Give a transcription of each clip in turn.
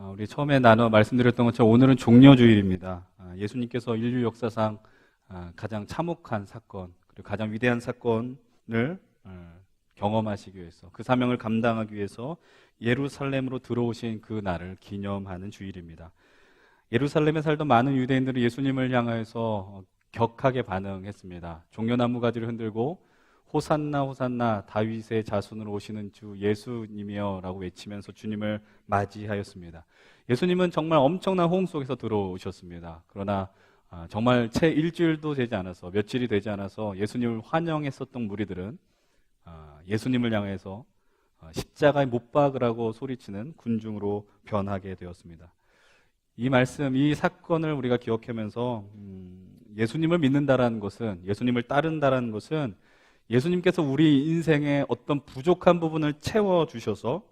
우리 처음에 나눠 말씀드렸던 것처럼 오늘은 종려주일입니다. 예수님께서 인류 역사상 가장 참혹한 사건, 그리고 가장 위대한 사건을 경험하시기 위해서, 그 사명을 감당하기 위해서 예루살렘으로 들어오신 그 날을 기념하는 주일입니다. 예루살렘에 살던 많은 유대인들이 예수님을 향해서 격하게 반응했습니다. 종려나무 가지를 흔들고 호산나 호산나 다윗의 자손으로 오시는 주 예수님이여 라고 외치면서 주님을 맞이하였습니다. 예수님은 정말 엄청난 호응 속에서 들어오셨습니다. 그러나 정말 채 일주일도 되지 않아서, 며칠이 되지 않아서 예수님을 환영했었던 무리들은 예수님을 향해서 십자가에 못 박으라고 소리치는 군중으로 변하게 되었습니다. 이 말씀, 이 사건을 우리가 기억하면서 예수님을 믿는다라는 것은, 예수님을 따른다라는 것은 예수님께서 우리 인생의 어떤 부족한 부분을 채워주셔서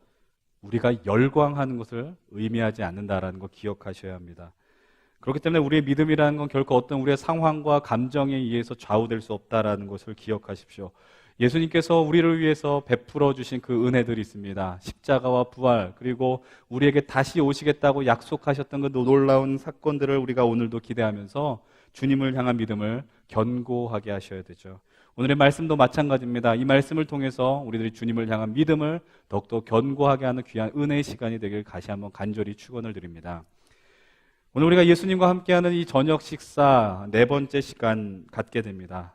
우리가 열광하는 것을 의미하지 않는다라는 거 기억하셔야 합니다. 그렇기 때문에 우리의 믿음이라는 건 결코 어떤 우리의 상황과 감정에 의해서 좌우될 수 없다라는 것을 기억하십시오. 예수님께서 우리를 위해서 베풀어 주신 그 은혜들이 있습니다. 십자가와 부활, 그리고 우리에게 다시 오시겠다고 약속하셨던 그 놀라운 사건들을 우리가 오늘도 기대하면서 주님을 향한 믿음을 견고하게 하셔야 되죠. 오늘의 말씀도 마찬가지입니다. 이 말씀을 통해서 우리들이 주님을 향한 믿음을 더욱더 견고하게 하는 귀한 은혜의 시간이 되길 다시 한번 간절히 축원을 드립니다. 오늘 우리가 예수님과 함께하는 이 저녁 식사 네 번째 시간 갖게 됩니다.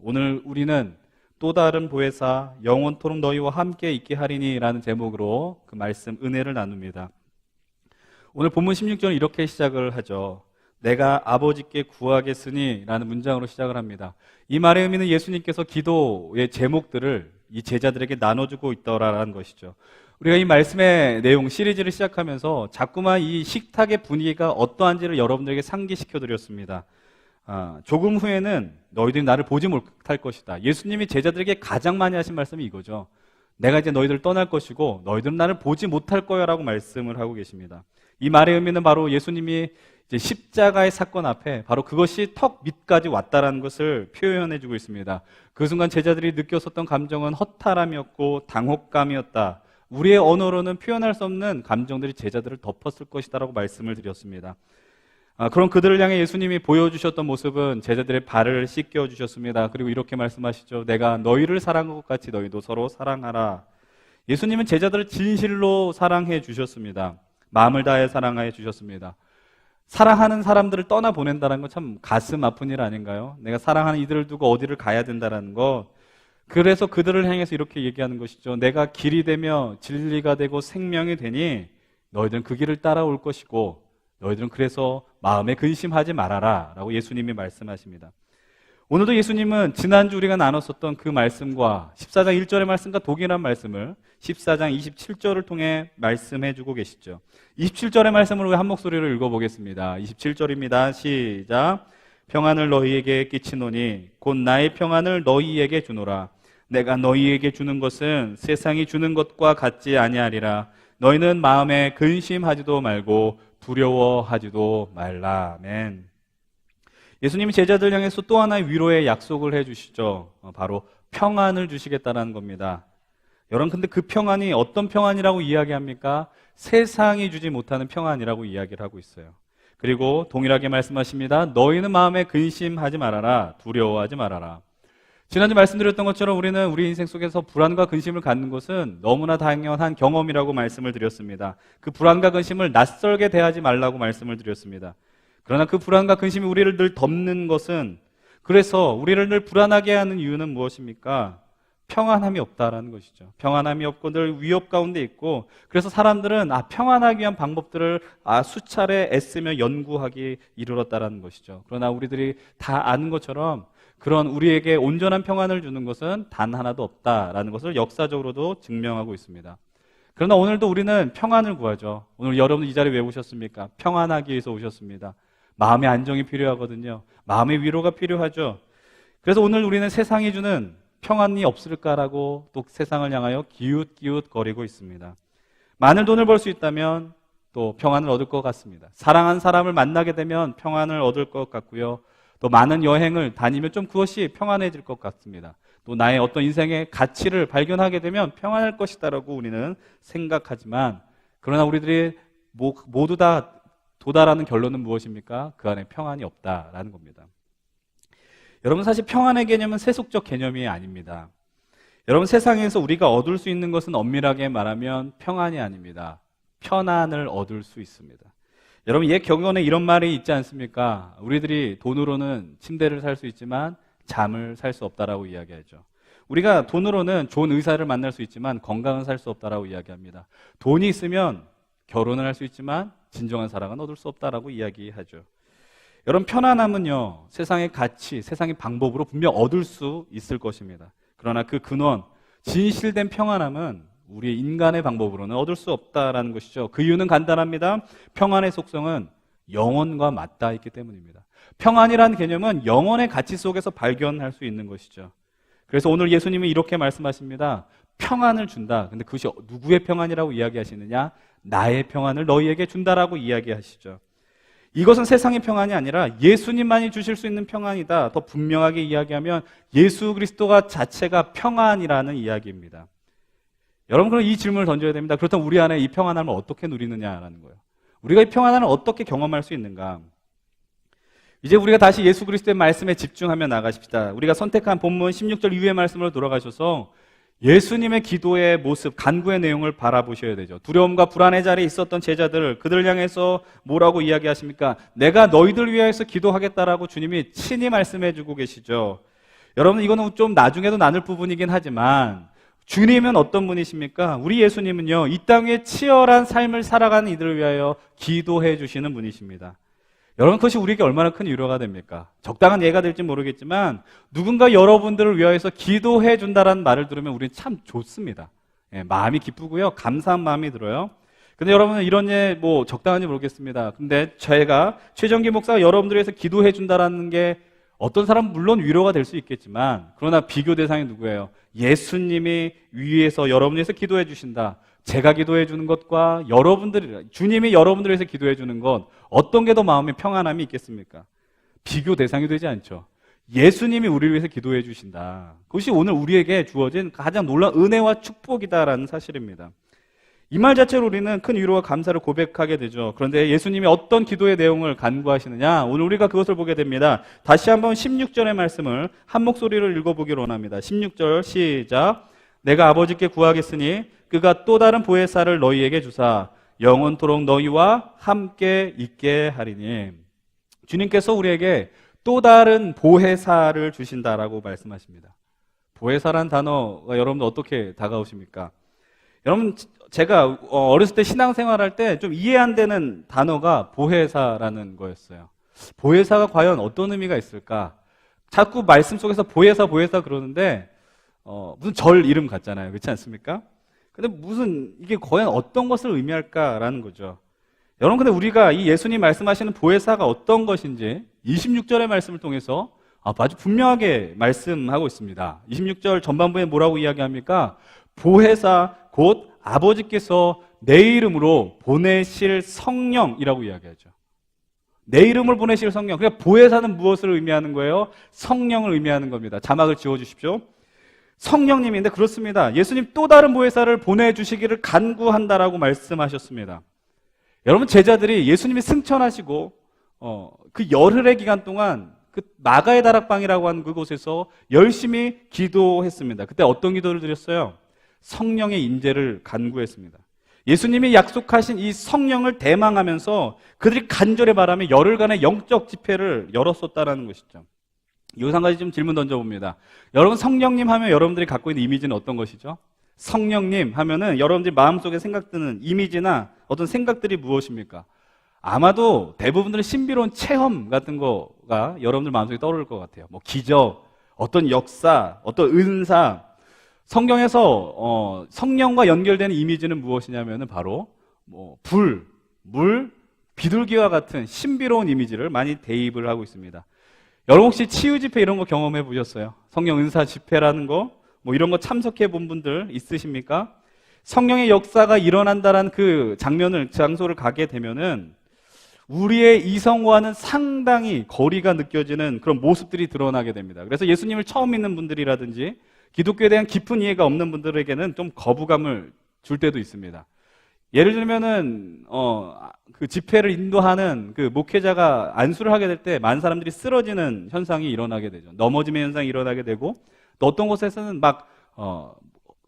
오늘 우리는 또 다른 보혜사 영원토록 너희와 함께 있게 하리니 라는 제목으로 그 말씀 은혜를 나눕니다. 오늘 본문 16절은 이렇게 시작을 하죠. 내가 아버지께 구하겠으니 라는 문장으로 시작을 합니다. 이 말의 의미는 예수님께서 기도의 제목들을 이 제자들에게 나눠주고 있더라라는 것이죠. 우리가 이 말씀의 내용 시리즈를 시작하면서 자꾸만 이 식탁의 분위기가 어떠한지를 여러분들에게 상기시켜 드렸습니다. 조금 후에는 너희들이 나를 보지 못할 것이다. 예수님이 제자들에게 가장 많이 하신 말씀이 이거죠. 내가 이제 너희들을 떠날 것이고 너희들은 나를 보지 못할 거야 라고 말씀을 하고 계십니다. 이 말의 의미는 바로 예수님이 이제 십자가의 사건 앞에 바로 그것이 턱 밑까지 왔다라는 것을 표현해주고 있습니다. 그 순간 제자들이 느꼈었던 감정은 허탈함이었고 당혹감이었다. 우리의 언어로는 표현할 수 없는 감정들이 제자들을 덮었을 것이다라고 말씀을 드렸습니다. 그럼 그들을 향해 예수님이 보여주셨던 모습은 제자들의 발을 씻겨주셨습니다. 그리고 이렇게 말씀하시죠. 내가 너희를 사랑한 것 같이 너희도 서로 사랑하라. 예수님은 제자들을 진실로 사랑해 주셨습니다. 마음을 다해 사랑해 주셨습니다. 사랑하는 사람들을 떠나보낸다는 건 참 가슴 아픈 일 아닌가요? 내가 사랑하는 이들을 두고 어디를 가야 된다는 것. 그래서 그들을 향해서 이렇게 얘기하는 것이죠. 내가 길이 되며 진리가 되고 생명이 되니 너희들은 그 길을 따라올 것이고 너희들은 그래서 마음에 근심하지 말아라 라고 예수님이 말씀하십니다. 오늘도 예수님은 지난주 우리가 나눴었던 그 말씀과 14장 1절의 말씀과 동일한 말씀을 14장 27절을 통해 말씀해주고 계시죠. 27절의 말씀을 우리 한 목소리로 읽어보겠습니다. 27절입니다. 시작. 평안을 너희에게 끼치노니 곧 나의 평안을 너희에게 주노라. 내가 너희에게 주는 것은 세상이 주는 것과 같지 아니하리라. 너희는 마음에 근심하지도 말고 두려워하지도 말라. 아멘. 예수님이 제자들 향해서 또 하나의 위로의 약속을 해주시죠. 바로 평안을 주시겠다는 겁니다. 여러분, 근데 그 평안이 어떤 평안이라고 이야기합니까? 세상이 주지 못하는 평안이라고 이야기를 하고 있어요. 그리고 동일하게 말씀하십니다. 너희는 마음에 근심하지 말아라. 두려워하지 말아라. 지난주 말씀드렸던 것처럼 우리는 우리 인생 속에서 불안과 근심을 갖는 것은 너무나 당연한 경험이라고 말씀을 드렸습니다. 그 불안과 근심을 낯설게 대하지 말라고 말씀을 드렸습니다. 그러나 그 불안과 근심이 우리를 늘 덮는 것은, 그래서 우리를 늘 불안하게 하는 이유는 무엇입니까? 평안함이 없다라는 것이죠. 평안함이 없고 늘 위협 가운데 있고, 그래서 사람들은 평안하기 위한 방법들을 수차례 애쓰며 연구하기 이르렀다라는 것이죠. 그러나 우리들이 다 아는 것처럼 그런 우리에게 온전한 평안을 주는 것은 단 하나도 없다라는 것을 역사적으로도 증명하고 있습니다. 그러나 오늘도 우리는 평안을 구하죠. 오늘 여러분 이 자리에 왜 오셨습니까? 평안하기 위해서 오셨습니다. 마음의 안정이 필요하거든요. 마음의 위로가 필요하죠. 그래서 오늘 우리는 세상이 주는 평안이 없을까라고 또 세상을 향하여 기웃기웃거리고 있습니다. 많은 돈을 벌 수 있다면 또 평안을 얻을 것 같습니다. 사랑하는 사람을 만나게 되면 평안을 얻을 것 같고요. 또 많은 여행을 다니면 좀 그것이 평안해질 것 같습니다. 또 나의 어떤 인생의 가치를 발견하게 되면 평안할 것이다라고 우리는 생각하지만, 그러나 우리들이 모두 다 도달하는 결론은 무엇입니까? 그 안에 평안이 없다라는 겁니다. 여러분, 사실 평안의 개념은 세속적 개념이 아닙니다. 여러분, 세상에서 우리가 얻을 수 있는 것은 엄밀하게 말하면 평안이 아닙니다. 편안을 얻을 수 있습니다. 여러분, 옛 격언에 이런 말이 있지 않습니까? 우리들이 돈으로는 침대를 살 수 있지만 잠을 살 수 없다라고 이야기하죠. 우리가 돈으로는 좋은 의사를 만날 수 있지만 건강은 살 수 없다라고 이야기합니다. 돈이 있으면 결혼을 할 수 있지만 진정한 사랑은 얻을 수 없다라고 이야기하죠. 여러분, 편안함은요, 세상의 가치, 세상의 방법으로 분명 얻을 수 있을 것입니다. 그러나 그 근원, 진실된 평안함은 우리의 인간의 방법으로는 얻을 수 없다라는 것이죠. 그 이유는 간단합니다. 평안의 속성은 영혼과 맞닿아 있기 때문입니다. 평안이라는 개념은 영혼의 가치 속에서 발견할 수 있는 것이죠. 그래서 오늘 예수님이 이렇게 말씀하십니다. 평안을 준다. 근데 그것이 누구의 평안이라고 이야기하시느냐? 나의 평안을 너희에게 준다라고 이야기하시죠. 이것은 세상의 평안이 아니라 예수님만이 주실 수 있는 평안이다. 더 분명하게 이야기하면 예수 그리스도가 자체가 평안이라는 이야기입니다. 여러분, 그럼 이 질문을 던져야 됩니다. 그렇다면 우리 안에 이 평안함을 어떻게 누리느냐라는 거예요. 우리가 이 평안함을 어떻게 경험할 수 있는가? 이제 우리가 다시 예수 그리스도의 말씀에 집중하며 나가십시다. 우리가 선택한 본문 16절 이후의 말씀으로 돌아가셔서 예수님의 기도의 모습, 간구의 내용을 바라보셔야 되죠. 두려움과 불안의 자리에 있었던 제자들, 그들을 향해서 뭐라고 이야기하십니까? 내가 너희들 위하여서 기도하겠다라고 주님이 친히 말씀해주고 계시죠. 여러분, 이거는 좀 나중에도 나눌 부분이긴 하지만 주님은 어떤 분이십니까? 우리 예수님은요, 이 땅에 치열한 삶을 살아가는 이들을 위하여 기도해 주시는 분이십니다. 여러분, 그것이 우리에게 얼마나 큰 위로가 됩니까? 적당한 예가 될지 모르겠지만 누군가 여러분들을 위하여서 기도해 준다라는 말을 들으면 우리는 참 좋습니다. 예, 마음이 기쁘고요, 감사한 마음이 들어요. 근데 여러분은 이런 예 적당한지 모르겠습니다. 근데 제가 최정기 목사가 여러분들을 위해서 기도해 준다라는 게 어떤 사람은 물론 위로가 될 수 있겠지만, 그러나 비교 대상이 누구예요? 예수님이 위에서 여러분을 위해서 기도해 주신다. 제가 기도해 주는 것과 주님이 여러분들을 위해서 기도해 주는 것, 어떤 게 더 마음에 평안함이 있겠습니까? 비교 대상이 되지 않죠. 예수님이 우리를 위해서 기도해 주신다. 그것이 오늘 우리에게 주어진 가장 놀라운 은혜와 축복이다라는 사실입니다. 이 말 자체로 우리는 큰 위로와 감사를 고백하게 되죠. 그런데 예수님이 어떤 기도의 내용을 간구하시느냐? 오늘 우리가 그것을 보게 됩니다. 다시 한번 16절의 말씀을 한 목소리로 읽어보기를 원합니다. 16절 시작. 내가 아버지께 구하겠으니 그가 또 다른 보혜사를 너희에게 주사 영원토록 너희와 함께 있게 하리니. 주님께서 우리에게 또 다른 보혜사를 주신다라고 말씀하십니다. 보혜사란 단어가 여러분들 어떻게 다가오십니까? 여러분, 제가 어렸을 때 신앙생활할 때 좀 이해 안 되는 단어가 보혜사라는 거였어요. 보혜사가 과연 어떤 의미가 있을까? 자꾸 말씀 속에서 보혜사 그러는데 무슨 절 이름 같잖아요. 그렇지 않습니까? 근데 무슨 이게 과연 어떤 것을 의미할까라는 거죠. 여러분, 근데 우리가 이 예수님 말씀하시는 보혜사가 어떤 것인지 26절의 말씀을 통해서 아주 분명하게 말씀하고 있습니다. 26절 전반부에 뭐라고 이야기합니까? 보혜사 곧 아버지께서 내 이름으로 보내실 성령이라고 이야기하죠. 내 이름을 보내실 성령. 그러니까 보혜사는 무엇을 의미하는 거예요? 성령을 의미하는 겁니다. 자막을 지워주십시오. 성령님인데 그렇습니다. 예수님 또 다른 보혜사를 보내주시기를 간구한다라고 말씀하셨습니다. 여러분, 제자들이 예수님이 승천하시고 그 열흘의 기간 동안 그 마가의 다락방이라고 하는 그곳에서 열심히 기도했습니다. 그때 어떤 기도를 드렸어요? 성령의 임재를 간구했습니다. 예수님이 약속하신 이 성령을 대망하면서 그들이 간절히 바라며 열흘간의 영적 집회를 열었었다는 것이죠. 여기서 한 가지 좀 질문 던져봅니다. 여러분, 성령님 하면 여러분들이 갖고 있는 이미지는 어떤 것이죠? 성령님 하면은 여러분들이 마음속에 생각드는 이미지나 어떤 생각들이 무엇입니까? 아마도 대부분들은 신비로운 체험 같은 거가 여러분들 마음속에 떠오를 것 같아요. 기적, 어떤 역사, 어떤 은사. 성경에서 성령과 연결되는 이미지는 무엇이냐면은 바로 불, 물, 비둘기와 같은 신비로운 이미지를 많이 대입을 하고 있습니다. 여러분, 혹시 치유 집회 이런 거 경험해 보셨어요? 성령 은사 집회라는 거, 이런 거 참석해 본 분들 있으십니까? 성령의 역사가 일어난다는 그 장소를 가게 되면은 우리의 이성과는 상당히 거리가 느껴지는 그런 모습들이 드러나게 됩니다. 그래서 예수님을 처음 믿는 분들이라든지 기독교에 대한 깊은 이해가 없는 분들에게는 좀 거부감을 줄 때도 있습니다. 예를 들면은 그 집회를 인도하는 그 목회자가 안수를 하게 될 때 많은 사람들이 쓰러지는 현상이 일어나게 되죠. 넘어짐의 현상이 일어나게 되고, 또 어떤 곳에서는 막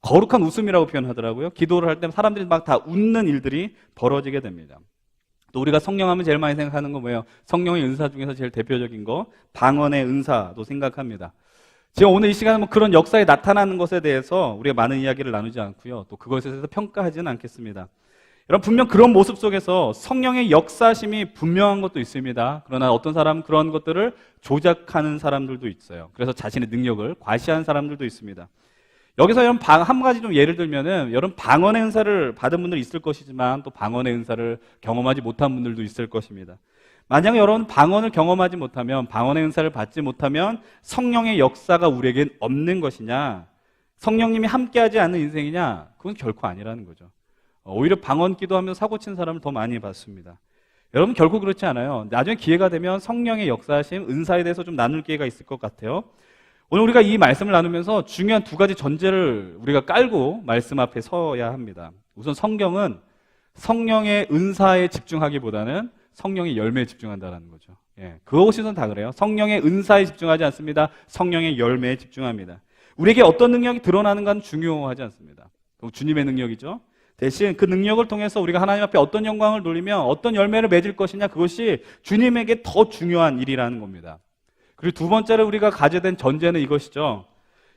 거룩한 웃음이라고 표현하더라고요. 기도를 할 때 사람들이 막 다 웃는 일들이 벌어지게 됩니다. 또 우리가 성령하면 제일 많이 생각하는 거 뭐예요? 성령의 은사 중에서 제일 대표적인 거 방언의 은사도 생각합니다. 제가 오늘 이 시간은 뭐 그런 역사에 나타나는 것에 대해서 우리가 많은 이야기를 나누지 않고요, 또 그것에 대해서 평가하지는 않겠습니다. 여러분, 분명 그런 모습 속에서 성령의 역사심이 분명한 것도 있습니다. 그러나 어떤 사람은 그런 것들을 조작하는 사람들도 있어요. 그래서 자신의 능력을 과시하는 사람들도 있습니다. 여기서 여러분 한 가지 좀 예를 들면은, 여러분 방언의 은사를 받은 분들이 있을 것이지만 또 방언의 은사를 경험하지 못한 분들도 있을 것입니다. 만약 여러분 방언을 경험하지 못하면, 방언의 은사를 받지 못하면 성령의 역사가 우리에겐 없는 것이냐, 성령님이 함께하지 않는 인생이냐, 그건 결코 아니라는 거죠. 오히려 방언 기도하면서 사고친 사람을 더 많이 봤습니다. 여러분 결코 그렇지 않아요. 나중에 기회가 되면 성령의 역사하심, 은사에 대해서 좀 나눌 기회가 있을 것 같아요. 오늘 우리가 이 말씀을 나누면서 중요한 두 가지 전제를 우리가 깔고 말씀 앞에 서야 합니다. 우선 성경은 성령의 은사에 집중하기보다는 성령의 열매에 집중한다는 거죠. 그것이 우선 다 그래요. 성령의 은사에 집중하지 않습니다. 성령의 열매에 집중합니다. 우리에게 어떤 능력이 드러나는가는 중요하지 않습니다. 주님의 능력이죠. 대신 그 능력을 통해서 우리가 하나님 앞에 어떤 영광을 돌리며 어떤 열매를 맺을 것이냐, 그것이 주님에게 더 중요한 일이라는 겁니다. 그리고 두 번째로 우리가 가져야 된 전제는 이것이죠.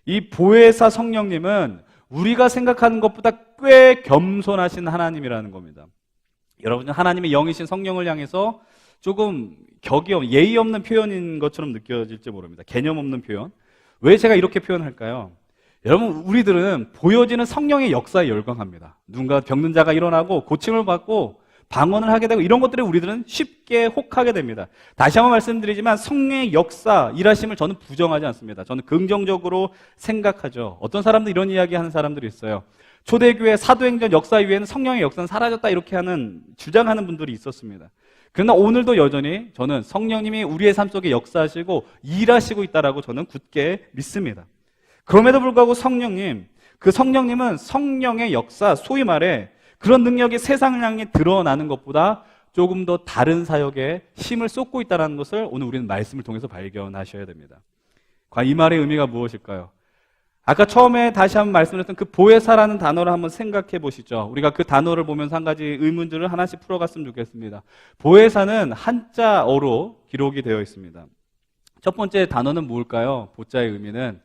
이 보혜사 성령님은 우리가 생각하는 것보다 꽤 겸손하신 하나님이라는 겁니다. 여러분, 하나님의 영이신 성령을 향해서 조금 예의 없는 표현인 것처럼 느껴질지 모릅니다. 개념 없는 표현. 왜 제가 이렇게 표현할까요? 여러분, 우리들은 보여지는 성령의 역사에 열광합니다. 누군가 병든 자가 일어나고 고침을 받고 방언을 하게 되고, 이런 것들에 우리들은 쉽게 혹하게 됩니다. 다시 한번 말씀드리지만 성령의 역사, 일하심을 저는 부정하지 않습니다. 저는 긍정적으로 생각하죠. 어떤 사람들 이런 이야기 하는 사람들이 있어요. 초대교회 사도행전 역사 이후에는 성령의 역사는 사라졌다, 이렇게 주장하는 분들이 있었습니다. 그러나 오늘도 여전히 저는 성령님이 우리의 삶 속에 역사하시고 일하시고 있다라고 저는 굳게 믿습니다. 그럼에도 불구하고 그 성령님은 성령의 역사, 소위 말해 그런 능력이 세상을 향해 드러나는 것보다 조금 더 다른 사역에 힘을 쏟고 있다는 것을 오늘 우리는 말씀을 통해서 발견하셔야 됩니다. 과연 이 말의 의미가 무엇일까요? 아까 처음에 다시 한번 말씀드렸던 그 보혜사라는 단어를 한번 생각해 보시죠. 우리가 그 단어를 보면서 한 가지 의문들을 하나씩 풀어갔으면 좋겠습니다. 보혜사는 한자어로 기록이 되어 있습니다. 첫 번째 단어는 뭘까요? 보자의 의미는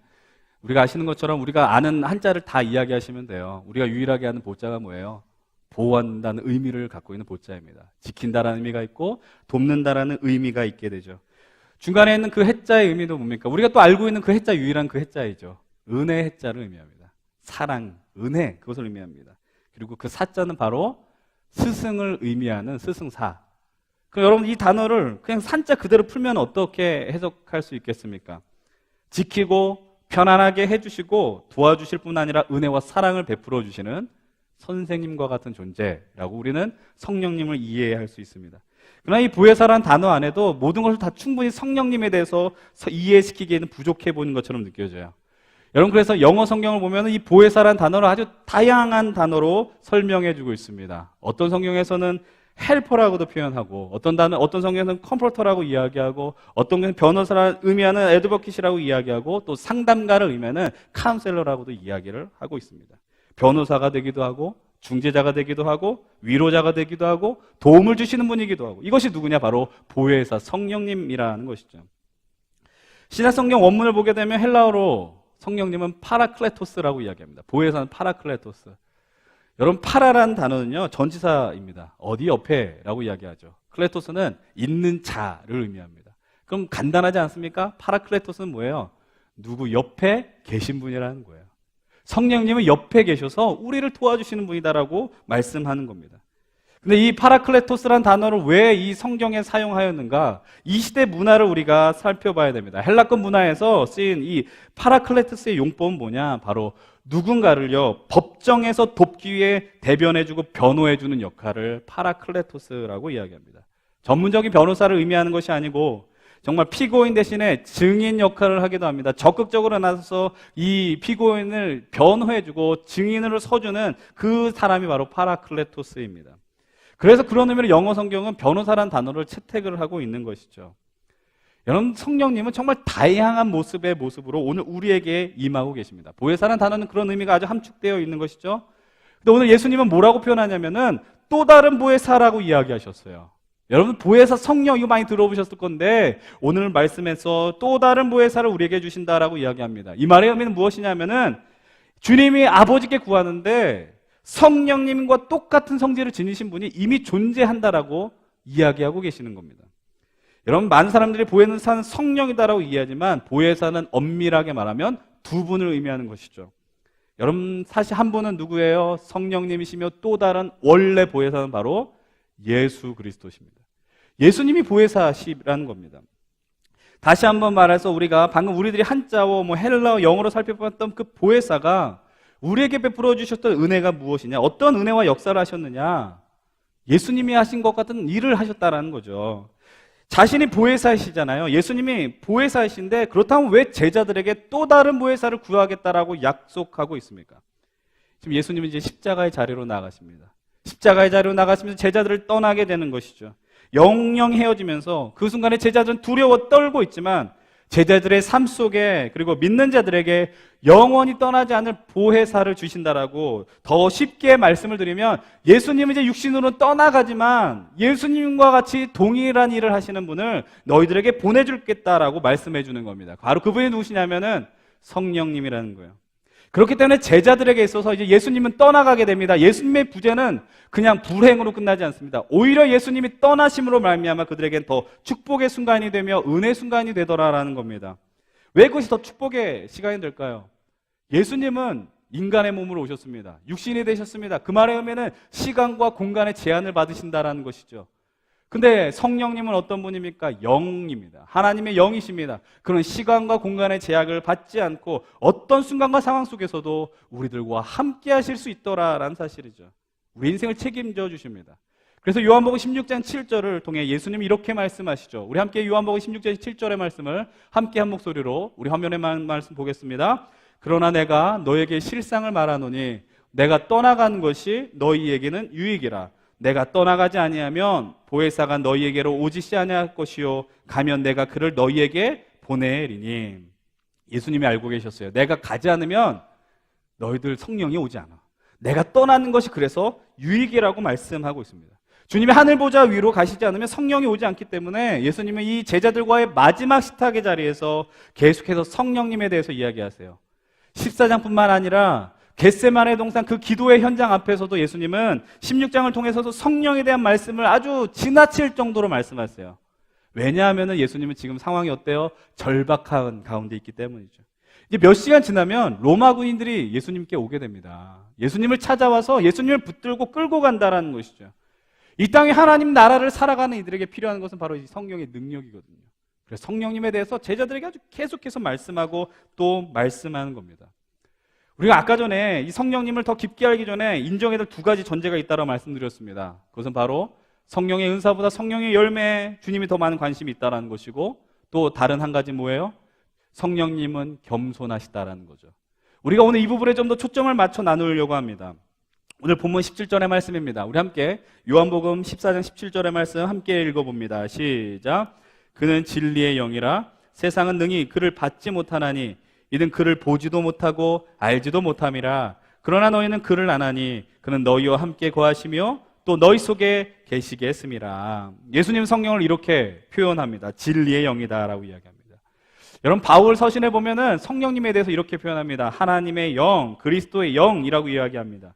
우리가 아시는 것처럼 우리가 아는 한자를 다 이야기하시면 돼요. 우리가 유일하게 아는 보자가 뭐예요? 보호한다는 의미를 갖고 있는 보자입니다. 지킨다라는 의미가 있고 돕는다라는 의미가 있게 되죠. 중간에 있는 그 해자의 의미도 뭡니까? 우리가 또 알고 있는 그 해자, 유일한 그 해자이죠. 은혜 해자를 의미합니다. 사랑, 은혜, 그것을 의미합니다. 그리고 그 사자는 바로 스승을 의미하는 스승사. 그럼 여러분, 이 단어를 그냥 산자 그대로 풀면 어떻게 해석할 수 있겠습니까? 지키고 편안하게 해주시고 도와주실 뿐 아니라 은혜와 사랑을 베풀어 주시는 선생님과 같은 존재라고 우리는 성령님을 이해할 수 있습니다. 그러나 이 보혜사라는 단어 안에도 모든 것을 다 충분히 성령님에 대해서 이해시키기에는 부족해 보이는 것처럼 느껴져요. 여러분, 그래서 영어 성경을 보면 이 보혜사라는 단어를 아주 다양한 단어로 설명해주고 있습니다. 어떤 성경에서는 헬퍼라고도 표현하고, 어떤 성경에서는 컴포터라고 이야기하고, 어떤 경우는 변호사를 의미하는 애드버킷이라고 이야기하고, 또 상담가를 의미하는 카운셀러라고도 이야기를 하고 있습니다. 변호사가 되기도 하고, 중재자가 되기도 하고, 위로자가 되기도 하고, 도움을 주시는 분이기도 하고, 이것이 누구냐? 바로 보혜사 성령님이라는 것이죠. 신약성경 원문을 보게 되면 헬라어로 성령님은 파라클레토스라고 이야기합니다. 보혜사는 파라클레토스. 여러분, 파라라는 단어는요, 전치사입니다. 어디 옆에라고 이야기하죠. 클레토스는 있는 자를 의미합니다. 그럼 간단하지 않습니까? 파라클레토스는 뭐예요? 누구 옆에 계신 분이라는 거예요. 성령님은 옆에 계셔서 우리를 도와주시는 분이다라고 말씀하는 겁니다. 근데 이 파라클레토스라는 단어를 왜 이 성경에 사용하였는가? 이 시대 문화를 우리가 살펴봐야 됩니다. 헬라권 문화에서 쓰인 이 파라클레토스의 용법은 뭐냐? 바로 누군가를요, 법정에서 돕기 위해 대변해주고 변호해주는 역할을 파라클레토스라고 이야기합니다. 전문적인 변호사를 의미하는 것이 아니고 정말 피고인 대신에 증인 역할을 하기도 합니다. 적극적으로 나서서 이 피고인을 변호해주고 증인으로 서주는 그 사람이 바로 파라클레토스입니다. 그래서 그런 의미로 영어 성경은 변호사란 단어를 채택을 하고 있는 것이죠. 여러분, 성령님은 정말 다양한 모습의 모습으로 오늘 우리에게 임하고 계십니다. 보혜사라는 단어는 그런 의미가 아주 함축되어 있는 것이죠. 근데 오늘 예수님은 뭐라고 표현하냐면은 또 다른 보혜사라고 이야기하셨어요. 여러분, 보혜사 성령 이거 많이 들어보셨을 건데 오늘 말씀에서 또 다른 보혜사를 우리에게 주신다라고 이야기합니다. 이 말의 의미는 무엇이냐면은 주님이 아버지께 구하는데 성령님과 똑같은 성질을 지니신 분이 이미 존재한다라고 이야기하고 계시는 겁니다. 여러분, 많은 사람들이 보혜사는 성령이다라고 이해하지만 보혜사는 엄밀하게 말하면 두 분을 의미하는 것이죠. 여러분, 사실 한 분은 누구예요? 성령님이시며 또 다른 원래 보혜사는 바로 예수 그리스도십니다. 예수님이 보혜사시라는 겁니다. 다시 한번 말해서 우리가 방금 우리들이 한자어, 헬라어, 영어로 살펴봤던 그 보혜사가 우리에게 베풀어 주셨던 은혜가 무엇이냐? 어떤 은혜와 역사를 하셨느냐? 예수님이 하신 것 같은 일을 하셨다라는 거죠. 자신이 보혜사이시잖아요. 예수님이 보혜사이신데 그렇다면 왜 제자들에게 또 다른 보혜사를 구하겠다라고 약속하고 있습니까? 지금 예수님은 이제 십자가의 자리로 나가십니다. 십자가의 자리로 나가시면서 제자들을 떠나게 되는 것이죠. 영영 헤어지면서 그 순간에 제자들은 두려워 떨고 있지만 제자들의 삶 속에 그리고 믿는 자들에게 영원히 떠나지 않을 보혜사를 주신다라고 더 쉽게 말씀을 드리면 예수님은 이제 육신으로 떠나가지만 예수님과 같이 동일한 일을 하시는 분을 너희들에게 보내주겠다라고 말씀해 주는 겁니다. 바로 그분이 누구시냐면은 성령님이라는 거예요. 그렇기 때문에 제자들에게 있어서 이제 예수님은 떠나가게 됩니다. 예수님의 부재는 그냥 불행으로 끝나지 않습니다. 오히려 예수님이 떠나심으로 말미암아 그들에겐 더 축복의 순간이 되며 은혜의 순간이 되더라라는 겁니다. 왜 그것이 더 축복의 시간이 될까요? 예수님은 인간의 몸으로 오셨습니다. 육신이 되셨습니다. 그 말에 의미는 시간과 공간의 제한을 받으신다라는 것이죠. 근데 성령님은 어떤 분입니까? 영입니다. 하나님의 영이십니다. 그런 시간과 공간의 제약을 받지 않고 어떤 순간과 상황 속에서도 우리들과 함께 하실 수 있더라라는 사실이죠. 우리 인생을 책임져 주십니다. 그래서 요한복음 16장 7절을 통해 예수님이 이렇게 말씀하시죠. 우리 함께 요한복음 16장 7절의 말씀을 함께 한 목소리로 우리 화면에 말씀 보겠습니다. 그러나 내가 너에게 실상을 말하노니 내가 떠나간 것이 너희에게는 유익이라. 내가 떠나가지 아니하면 보혜사가 너희에게로 오지시 아니할 것이요 가면 내가 그를 너희에게 보내리니. 예수님이 알고 계셨어요. 내가 가지 않으면 너희들 성령이 오지 않아. 내가 떠나는 것이 그래서 유익이라고 말씀하고 있습니다. 주님이 하늘 보좌 위로 가시지 않으면 성령이 오지 않기 때문에 예수님은 이 제자들과의 마지막 식탁의 자리에서 계속해서 성령님에 대해서 이야기하세요. 14장뿐만 아니라 겟세마네 동산 그 기도의 현장 앞에서도 예수님은 16장을 통해서도 성령에 대한 말씀을 아주 지나칠 정도로 말씀하세요. 왜냐하면 예수님은 지금 상황이 어때요? 절박한 가운데 있기 때문이죠. 이제 몇 시간 지나면 로마 군인들이 예수님께 오게 됩니다. 예수님을 찾아와서 예수님을 붙들고 끌고 간다라는 것이죠. 이 땅에 하나님 나라를 살아가는 이들에게 필요한 것은 바로 이 성령의 능력이거든요. 그래서 성령님에 대해서 제자들에게 아주 계속해서 말씀하고 또 말씀하는 겁니다. 우리가 아까 전에 이 성령님을 더 깊게 알기 전에 인정해야 될 두 가지 전제가 있다고 말씀드렸습니다. 그것은 바로 성령의 은사보다 성령의 열매에 주님이 더 많은 관심이 있다는 것이고 또 다른 한 가지 뭐예요? 성령님은 겸손하시다라는 거죠. 우리가 오늘 이 부분에 좀 더 초점을 맞춰 나누려고 합니다. 오늘 본문 17절의 말씀입니다. 우리 함께 요한복음 14장 17절의 말씀 함께 읽어봅니다. 시작. 그는 진리의 영이라 세상은 능히 그를 받지 못하나니 이는 그를 보지도 못하고 알지도 못함이라. 그러나 너희는 그를 아나니 그는 너희와 함께 거하시며 또 너희 속에 계시게 했음이라. 예수님 성령을 이렇게 표현합니다. 진리의 영이다라고 이야기합니다. 여러분, 바울 서신에 보면은 성령님에 대해서 이렇게 표현합니다. 하나님의 영, 그리스도의 영이라고 이야기합니다.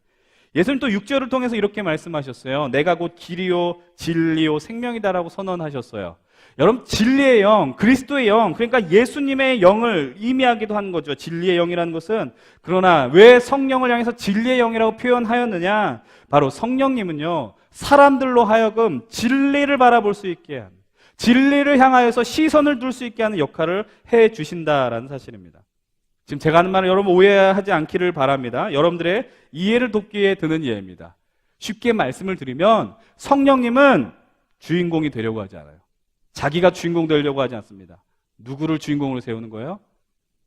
예수님 또 6절을 통해서 이렇게 말씀하셨어요. 내가 곧 길이요 진리요 생명이다라고 선언하셨어요. 여러분, 진리의 영, 그리스도의 영, 그러니까 예수님의 영을 의미하기도 하는 거죠. 진리의 영이라는 것은. 그러나 왜 성령을 향해서 진리의 영이라고 표현하였느냐? 바로 성령님은요, 사람들로 하여금 진리를 바라볼 수 있게 하는, 진리를 향하여서 시선을 둘 수 있게 하는 역할을 해 주신다라는 사실입니다. 지금 제가 하는 말은 여러분 오해하지 않기를 바랍니다. 여러분들의 이해를 돕기 위해 드는 예입니다. 쉽게 말씀을 드리면 성령님은 주인공이 되려고 하지 않아요. 자기가 주인공 되려고 하지 않습니다. 누구를 주인공으로 세우는 거예요?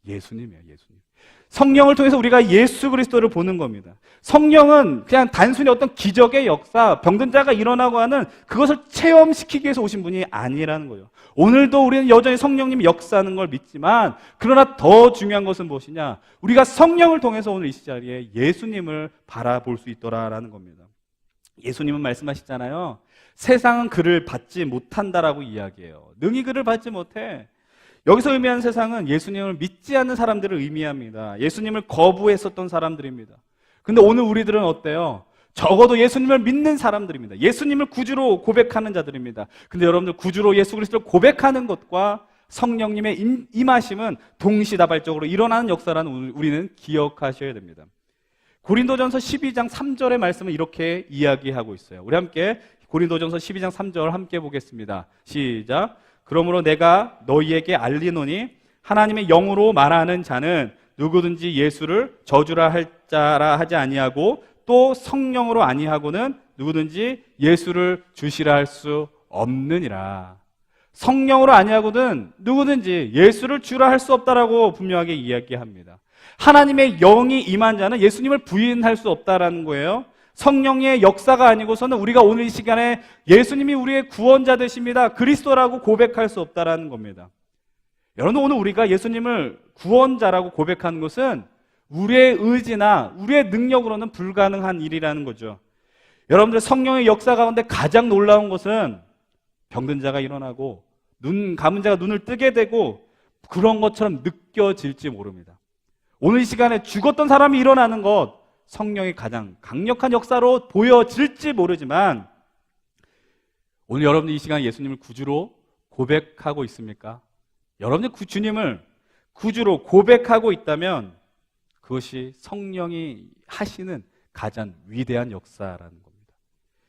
예수님이에요, 예수님. 성령을 통해서 우리가 예수 그리스도를 보는 겁니다. 성령은 그냥 단순히 어떤 기적의 역사, 병든 자가 일어나고 하는 그것을 체험시키기 위해서 오신 분이 아니라는 거예요. 오늘도 우리는 여전히 성령님이 역사하는 걸 믿지만, 그러나 더 중요한 것은 무엇이냐? 우리가 성령을 통해서 오늘 이 자리에 예수님을 바라볼 수 있더라라는 겁니다. 예수님은 말씀하시잖아요. 세상은 그를 받지 못한다라고 이야기해요. 능히 그를 받지 못해. 여기서 의미하는 세상은 예수님을 믿지 않는 사람들을 의미합니다. 예수님을 거부했었던 사람들입니다. 근데 오늘 우리들은 어때요? 적어도 예수님을 믿는 사람들입니다. 예수님을 구주로 고백하는 자들입니다. 근데 여러분들, 구주로 예수 그리스도를 고백하는 것과 성령님의 임하심은 동시다발적으로 일어나는 역사라는 우리는 기억하셔야 됩니다. 고린도전서 12장 3절의 말씀은 이렇게 이야기하고 있어요. 우리 함께 고린도전서 12장 3절 함께 보겠습니다. 시작. 그러므로 내가 너희에게 알리노니 하나님의 영으로 말하는 자는 누구든지 예수를 저주라 할 자라 하지 아니하고 또 성령으로 아니하고는 누구든지 예수를 주시라 할 수 없느니라. 성령으로 아니하고는 누구든지 예수를 주라 할 수 없다라고 분명하게 이야기합니다. 하나님의 영이 임한 자는 예수님을 부인할 수 없다라는 거예요. 성령의 역사가 아니고서는 우리가 오늘 이 시간에 예수님이 우리의 구원자 되십니다, 그리스도라고 고백할 수 없다라는 겁니다. 여러분, 오늘 우리가 예수님을 구원자라고 고백하는 것은 우리의 의지나 우리의 능력으로는 불가능한 일이라는 거죠. 여러분들, 성령의 역사 가운데 가장 놀라운 것은 병든 자가 일어나고 눈 감은 자가 눈을 뜨게 되고 그런 것처럼 느껴질지 모릅니다. 오늘 이 시간에 죽었던 사람이 일어나는 것, 성령의 가장 강력한 역사로 보여질지 모르지만, 오늘 여러분들 이 시간 예수님을 구주로 고백하고 있습니까? 여러분들 주님을 구주로 고백하고 있다면 그것이 성령이 하시는 가장 위대한 역사라는 겁니다.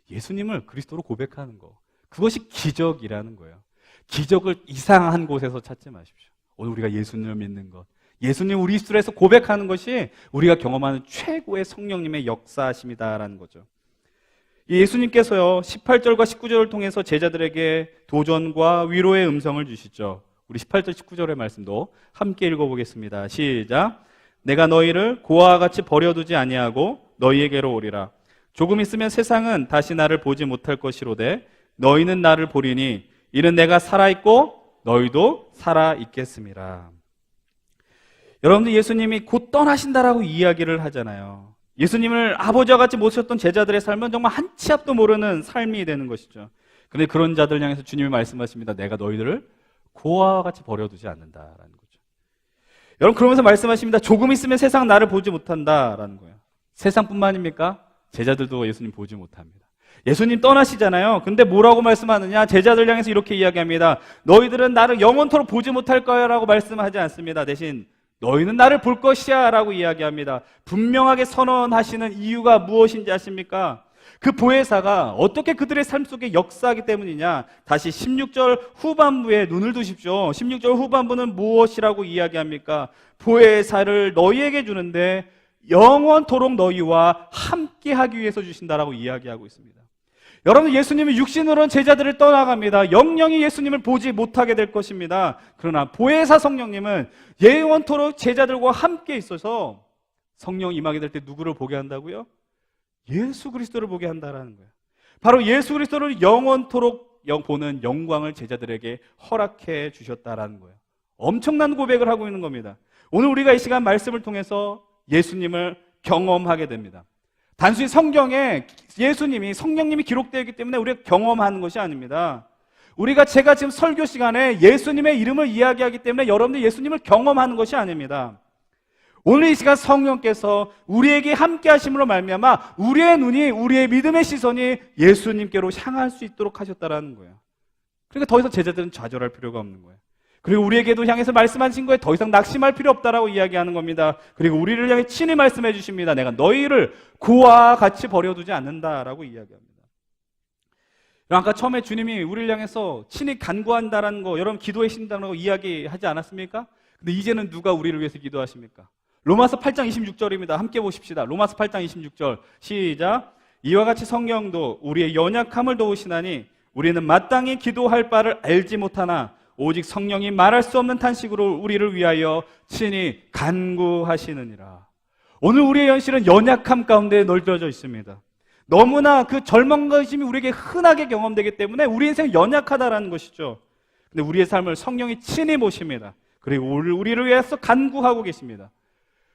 예수님을 그리스도로 고백하는 것, 그것이 기적이라는 거예요. 기적을 이상한 곳에서 찾지 마십시오. 오늘 우리가 예수님을 믿는 것, 예수님 우리 입술에서 고백하는 것이 우리가 경험하는 최고의 성령님의 역사심이다라는 거죠. 예수님께서요 18절과 19절을 통해서 제자들에게 도전과 위로의 음성을 주시죠. 우리 18절 19절의 말씀도 함께 읽어보겠습니다. 시작. 내가 너희를 고아와 같이 버려두지 아니하고 너희에게로 오리라. 조금 있으면 세상은 다시 나를 보지 못할 것이로되 너희는 나를 보리니 이는 내가 살아있고 너희도 살아있겠음이라. 여러분들, 예수님이 곧 떠나신다라고 이야기를 하잖아요. 예수님을 아버지와 같이 모셨던 제자들의 삶은 정말 한 치 앞도 모르는 삶이 되는 것이죠. 그런데 그런 자들 향해서 주님이 말씀하십니다. 내가 너희들을 고아와 같이 버려두지 않는다라는 거죠. 여러분, 그러면서 말씀하십니다. 조금 있으면 세상 나를 보지 못한다라는 거예요. 세상뿐만입니까? 제자들도 예수님 보지 못합니다. 예수님 떠나시잖아요. 근데 뭐라고 말씀하느냐? 제자들 향해서 이렇게 이야기합니다. 너희들은 나를 영원토록 보지 못할 거야 라고 말씀하지 않습니다. 대신 너희는 나를 볼 것이야 라고 이야기합니다. 분명하게 선언하시는 이유가 무엇인지 아십니까? 그 보혜사가 어떻게 그들의 삶 속에 역사하기 때문이냐? 다시 16절 후반부에 눈을 두십시오. 16절 후반부는 무엇이라고 이야기합니까? 보혜사를 너희에게 주는데 영원토록 너희와 함께하기 위해서 주신다라고 이야기하고 있습니다. 여러분, 예수님이 육신으로는 제자들을 떠나갑니다. 영영이 예수님을 보지 못하게 될 것입니다. 그러나 보혜사 성령님은 영원토록 제자들과 함께 있어서 성령 임하게 될 때 누구를 보게 한다고요? 예수 그리스도를 보게 한다라는 거예요. 바로 예수 그리스도를 영원토록 보는 영광을 제자들에게 허락해 주셨다라는 거예요. 엄청난 고백을 하고 있는 겁니다. 오늘 우리가 이 시간 말씀을 통해서 예수님을 경험하게 됩니다. 단순히 성경에 예수님이, 성령님이 기록되어 있기 때문에 우리가 경험하는 것이 아닙니다. 제가 지금 설교 시간에 예수님의 이름을 이야기하기 때문에 여러분들 예수님을 경험하는 것이 아닙니다. 오늘 이 시간 성령께서 우리에게 함께 하심으로 말미암아 우리의 눈이, 우리의 믿음의 시선이 예수님께로 향할 수 있도록 하셨다라는 거예요. 그러니까 더 이상 제자들은 좌절할 필요가 없는 거예요. 그리고 우리에게도 향해서 말씀하신 거에 더 이상 낙심할 필요 없다라고 이야기하는 겁니다. 그리고 우리를 향해 친히 말씀해 주십니다. 내가 너희를 고아와 같이 버려두지 않는다라고 이야기합니다. 아까 처음에 주님이 우리를 향해서 친히 간구한다라는 거, 여러분 기도해 주신다고 이야기하지 않았습니까? 근데 이제는 누가 우리를 위해서 기도하십니까? 로마서 8장 26절입니다. 함께 보십시다. 로마서 8장 26절 시작. 이와 같이 성령도 우리의 연약함을 도우시나니 우리는 마땅히 기도할 바를 알지 못하나 오직 성령이 말할 수 없는 탄식으로 우리를 위하여 친히 간구하시느니라. 오늘 우리의 현실은 연약함 가운데 널브러져 있습니다. 너무나 그 절망과 의심이 우리에게 흔하게 경험되기 때문에 우리 인생이 연약하다라는 것이죠. 근데 우리의 삶을 성령이 친히 보십니다. 그리고 우리를 위해서 간구하고 계십니다.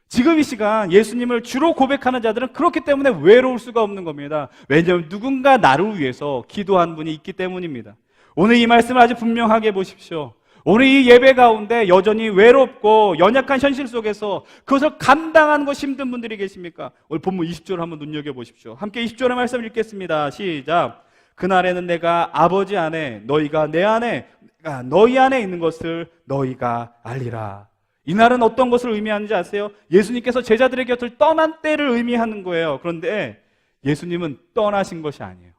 지금 이 시간 예수님을 주로 고백하는 자들은 그렇기 때문에 외로울 수가 없는 겁니다. 왜냐하면 누군가 나를 위해서 기도한 분이 있기 때문입니다. 오늘 이 말씀을 아주 분명하게 보십시오. 오늘 이 예배 가운데 여전히 외롭고 연약한 현실 속에서 그것을 감당하는 것이 힘든 분들이 계십니까? 오늘 본문 20절을 한번 눈여겨보십시오. 함께 20절의 말씀 읽겠습니다. 시작. 그날에는 내가 아버지 안에 너희가 내 안에 내가 너희 안에 있는 것을 너희가 알리라. 이날은 어떤 것을 의미하는지 아세요? 예수님께서 제자들의 곁을 떠난 때를 의미하는 거예요. 그런데 예수님은 떠나신 것이 아니에요.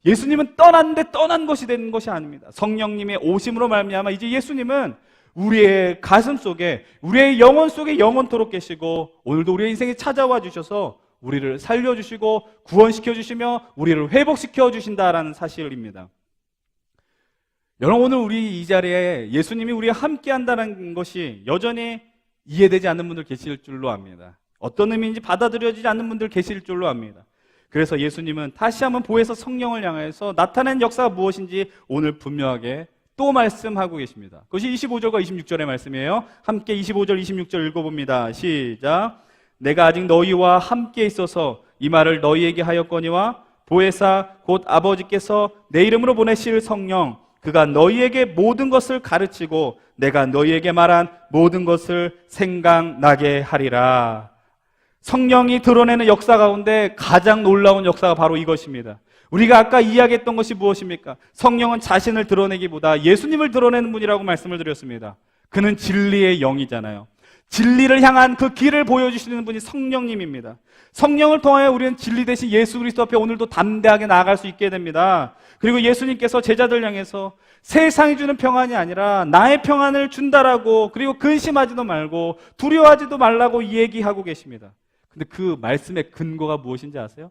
예수님은 떠났는데 떠난 것이 되는 것이 아닙니다. 성령님의 오심으로 말미암아 이제 예수님은 우리의 가슴 속에, 우리의 영혼 속에 영원토록 계시고 오늘도 우리의 인생에 찾아와 주셔서 우리를 살려주시고 구원시켜 주시며 우리를 회복시켜 주신다라는 사실입니다. 여러분, 오늘 우리 이 자리에 예수님이 우리와 함께 한다는 것이 여전히 이해되지 않는 분들 계실 줄로 압니다. 어떤 의미인지 받아들여지지 않는 분들 계실 줄로 압니다. 그래서 예수님은 다시 한번 보혜사 성령을 향해서 나타낸 역사가 무엇인지 오늘 분명하게 또 말씀하고 계십니다. 그것이 25절과 26절의 말씀이에요. 함께 25절, 26절 읽어봅니다. 시작. 내가 아직 너희와 함께 있어서 이 말을 너희에게 하였거니와 보혜사 곧 아버지께서 내 이름으로 보내실 성령 그가 너희에게 모든 것을 가르치고 내가 너희에게 말한 모든 것을 생각나게 하리라. 성령이 드러내는 역사 가운데 가장 놀라운 역사가 바로 이것입니다. 우리가 아까 이야기했던 것이 무엇입니까? 성령은 자신을 드러내기보다 예수님을 드러내는 분이라고 말씀을 드렸습니다. 그는 진리의 영이잖아요. 진리를 향한 그 길을 보여주시는 분이 성령님입니다. 성령을 통하여 우리는 진리 대신 예수 그리스도 앞에 오늘도 담대하게 나아갈 수 있게 됩니다. 그리고 예수님께서 제자들 향해서 세상이 주는 평안이 아니라 나의 평안을 준다라고, 그리고 근심하지도 말고 두려워하지도 말라고 얘기하고 계십니다. 근데 그 말씀의 근거가 무엇인지 아세요?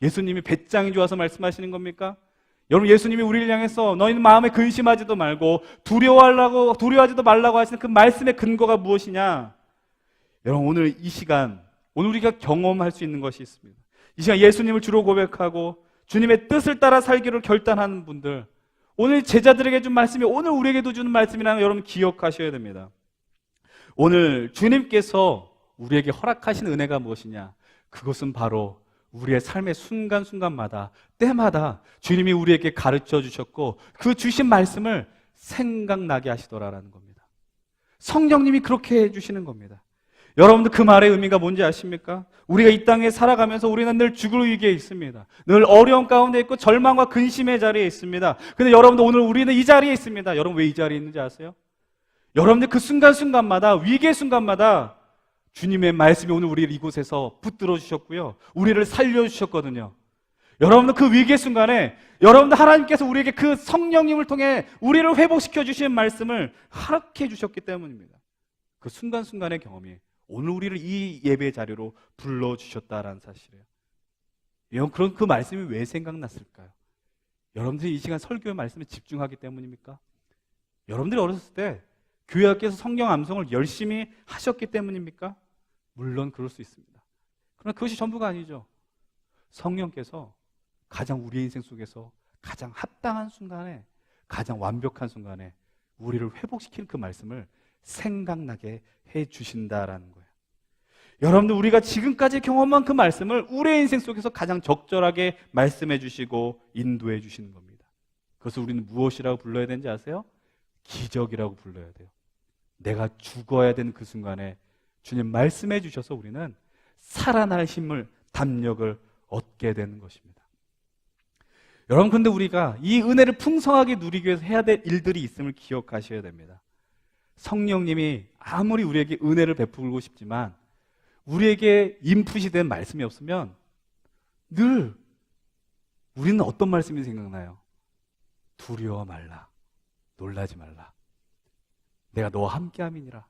예수님이 배짱이 좋아서 말씀하시는 겁니까? 여러분, 예수님이 우리를 향해서 너희는 마음에 근심하지도 말고 두려워하지도 말라고 하시는 그 말씀의 근거가 무엇이냐? 여러분, 오늘 이 시간, 오늘 우리가 경험할 수 있는 것이 있습니다. 이 시간 예수님을 주로 고백하고 주님의 뜻을 따라 살기를 결단하는 분들, 오늘 제자들에게 준 말씀이 오늘 우리에게도 주는 말씀이라는 걸 여러분 기억하셔야 됩니다. 오늘 주님께서 우리에게 허락하신 은혜가 무엇이냐? 그것은 바로 우리의 삶의 순간순간마다, 때마다 주님이 우리에게 가르쳐 주셨고 그 주신 말씀을 생각나게 하시더라라는 겁니다. 성령님이 그렇게 해주시는 겁니다. 여러분들 그 말의 의미가 뭔지 아십니까? 우리가 이 땅에 살아가면서 우리는 늘 죽을 위기에 있습니다. 늘 어려움 가운데 있고 절망과 근심의 자리에 있습니다. 근데 여러분들 오늘 우리는 이 자리에 있습니다. 여러분 왜 이 자리에 있는지 아세요? 여러분들 그 순간순간마다, 위기의 순간마다 주님의 말씀이 오늘 우리를 이곳에서 붙들어 주셨고요, 우리를 살려주셨거든요. 여러분들 그 위기의 순간에 여러분들 하나님께서 우리에게 그 성령님을 통해 우리를 회복시켜 주시는 말씀을 허락해 주셨기 때문입니다. 그 순간순간의 경험이 오늘 우리를 이 예배 자리로 불러주셨다라는 사실이에요. 여러분, 그런 그 말씀이 왜 생각났을까요? 여러분들이 이 시간 설교의 말씀에 집중하기 때문입니까? 여러분들이 어렸을 때 교회 밖에서 성경 암송을 열심히 하셨기 때문입니까? 물론 그럴 수 있습니다. 그러나 그것이 전부가 아니죠. 성령께서 가장 우리의 인생 속에서 가장 합당한 순간에, 가장 완벽한 순간에 우리를 회복시키는 그 말씀을 생각나게 해주신다라는 거예요. 여러분들, 우리가 지금까지 경험한 그 말씀을 우리의 인생 속에서 가장 적절하게 말씀해 주시고 인도해 주시는 겁니다. 그것을 우리는 무엇이라고 불러야 되는지 아세요? 기적이라고 불러야 돼요. 내가 죽어야 되는 그 순간에 주님 말씀해 주셔서 우리는 살아날 힘을, 담력을 얻게 되는 것입니다. 여러분, 근데 우리가 이 은혜를 풍성하게 누리기 위해서 해야 될 일들이 있음을 기억하셔야 됩니다. 성령님이 아무리 우리에게 은혜를 베풀고 싶지만 우리에게 인풋이 된 말씀이 없으면 늘 우리는 어떤 말씀이 생각나요? 두려워 말라, 놀라지 말라, 내가 너와 함께함이니라,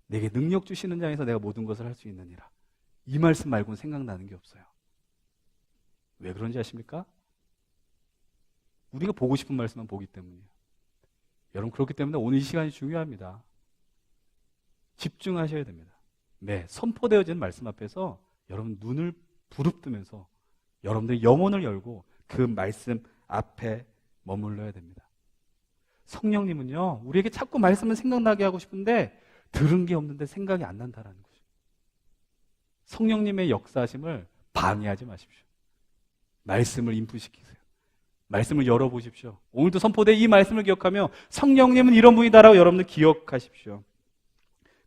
내게 능력 주시는 자에서 내가 모든 것을 할 수 있느니라. 이 말씀 말고는 생각나는 게 없어요. 왜 그런지 아십니까? 우리가 보고 싶은 말씀만 보기 때문이에요. 여러분, 그렇기 때문에 오늘 이 시간이 중요합니다. 집중하셔야 됩니다. 네, 선포되어지는 말씀 앞에서 여러분 눈을 부릅뜨면서 여러분들의 영혼을 열고 그 말씀 앞에 머물러야 됩니다. 성령님은요, 우리에게 자꾸 말씀을 생각나게 하고 싶은데 들은 게 없는데 생각이 안 난다라는 거죠. 성령님의 역사하심을 방해하지 마십시오. 말씀을 인풋시키세요. 말씀을 열어보십시오. 오늘도 선포된 이 말씀을 기억하며 성령님은 이런 분이다라고 여러분들 기억하십시오.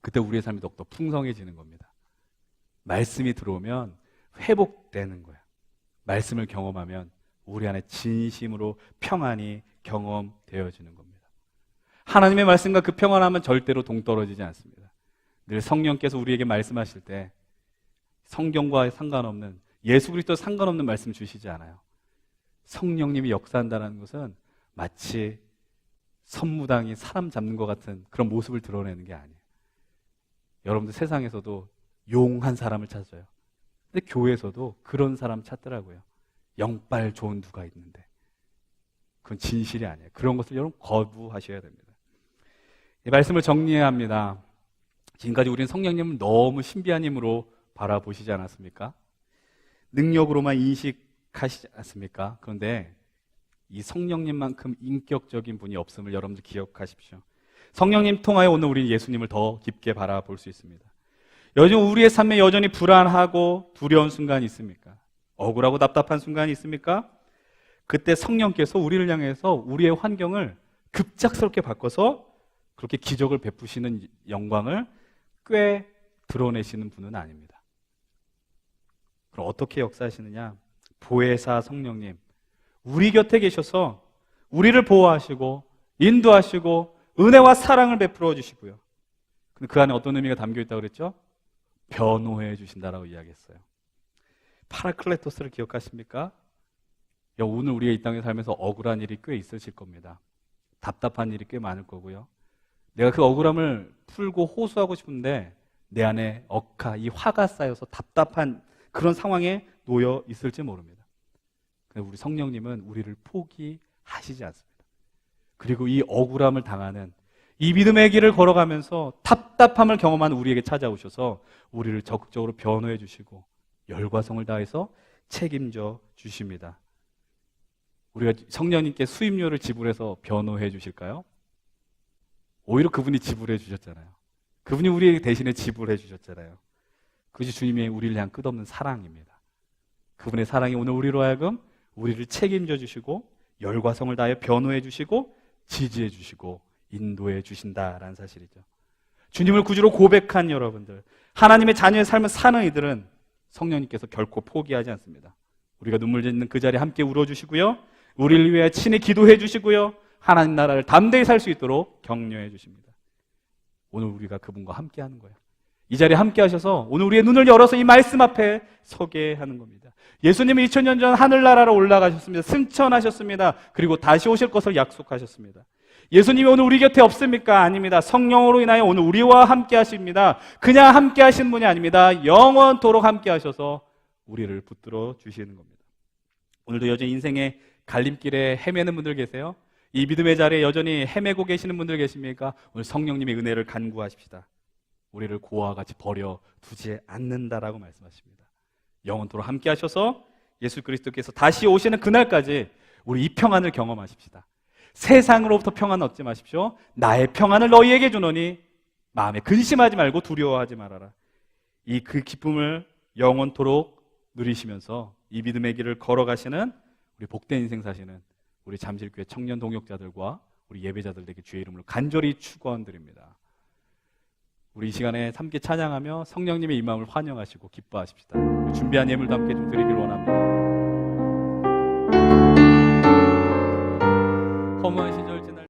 그때 우리의 삶이 더욱더 풍성해지는 겁니다. 말씀이 들어오면 회복되는 거예요. 말씀을 경험하면 우리 안에 진심으로 평안이 경험되어지는 겁니다. 하나님의 말씀과 그 평안함은 절대로 동떨어지지 않습니다. 늘 성령께서 우리에게 말씀하실 때 성경과 상관없는, 예수 그리스도와 상관없는 말씀 주시지 않아요. 성령님이 역사한다는 것은 마치 선무당이 사람 잡는 것 같은 그런 모습을 드러내는 게 아니에요. 여러분들 세상에서도 용한 사람을 찾아요. 근데 교회에서도 그런 사람 찾더라고요. 영빨 좋은 누가 있는데. 그건 진실이 아니에요. 그런 것을 여러분 거부하셔야 됩니다. 이 말씀을 정리해야 합니다. 지금까지 우리는 성령님을 너무 신비한 힘으로 바라보시지 않았습니까? 능력으로만 인식하시지 않습니까? 그런데 이 성령님만큼 인격적인 분이 없음을 여러분들 기억하십시오. 성령님 통하여 오늘 우리는 예수님을 더 깊게 바라볼 수 있습니다. 요즘 우리의 삶에 여전히 불안하고 두려운 순간이 있습니까? 억울하고 답답한 순간이 있습니까? 그때 성령께서 우리를 향해서 우리의 환경을 급작스럽게 바꿔서 그렇게 기적을 베푸시는 영광을 꽤 드러내시는 분은 아닙니다. 그럼 어떻게 역사하시느냐? 보혜사 성령님, 우리 곁에 계셔서 우리를 보호하시고 인도하시고 은혜와 사랑을 베풀어 주시고요. 근데 그 안에 어떤 의미가 담겨 있다고 그랬죠? 변호해 주신다라고 이야기했어요. 파라클레토스를 기억하십니까? 오늘 우리가 이 땅에 살면서 억울한 일이 꽤 있으실 겁니다. 답답한 일이 꽤 많을 거고요. 내가 그 억울함을 풀고 호소하고 싶은데 내 안에 억하, 이 화가 쌓여서 답답한 그런 상황에 놓여 있을지 모릅니다. 근데 우리 성령님은 우리를 포기하시지 않습니다. 그리고 이 억울함을 당하는 이 믿음의 길을 걸어가면서 답답함을 경험하는 우리에게 찾아오셔서 우리를 적극적으로 변호해 주시고 열과성을 다해서 책임져 주십니다. 우리가 성령님께 수임료를 지불해서 변호해 주실까요? 오히려 그분이 지불해 주셨잖아요. 그분이 우리에게 대신에 지불해 주셨잖아요. 그것이 주님의 우리를 향한 끝없는 사랑입니다. 그분의 사랑이 오늘 우리로 하여금 우리를 책임져 주시고 열과성을 다해 변호해 주시고 지지해 주시고 인도해 주신다라는 사실이죠. 주님을 구주로 고백한 여러분들, 하나님의 자녀의 삶을 사는 이들은 성령님께서 결코 포기하지 않습니다. 우리가 눈물 짓는 그 자리에 함께 울어주시고요, 우리를 위해 친히 기도해 주시고요, 하나님 나라를 담대히 살 수 있도록 격려해 주십니다. 오늘 우리가 그분과 함께 하는 거예요. 이 자리에 함께 하셔서 오늘 우리의 눈을 열어서 이 말씀 앞에 서게 하는 겁니다. 예수님은 2000년 전 하늘나라로 올라가셨습니다. 승천하셨습니다. 그리고 다시 오실 것을 약속하셨습니다. 예수님이 오늘 우리 곁에 없습니까? 아닙니다. 성령으로 인하여 오늘 우리와 함께 하십니다. 그냥 함께 하시는 분이 아닙니다. 영원토록 함께 하셔서 우리를 붙들어 주시는 겁니다. 오늘도 여전히 인생의 갈림길에 헤매는 분들 계세요? 이 믿음의 자리에 여전히 헤매고 계시는 분들 계십니까? 오늘 성령님의 은혜를 간구하십시다. 우리를 고아와 같이 버려두지 않는다라고 말씀하십니다. 영원토록 함께 하셔서 예수 그리스도께서 다시 오시는 그날까지 우리 이 평안을 경험하십시다. 세상으로부터 평안을 얻지 마십시오. 나의 평안을 너희에게 주노니 마음에 근심하지 말고 두려워하지 말아라. 이 그 기쁨을 영원토록 누리시면서 이 믿음의 길을 걸어가시는 우리 복된 인생 사시는 우리 잠실교회 청년 동역자들과 우리 예배자들에게 주의 이름으로 간절히 축원드립니다. 우리 이 시간에 함께 찬양하며 성령님의 임함을 환영하시고 기뻐하십시다. 준비한 예물도 함께 좀 드리기를 원합니다. 허무하신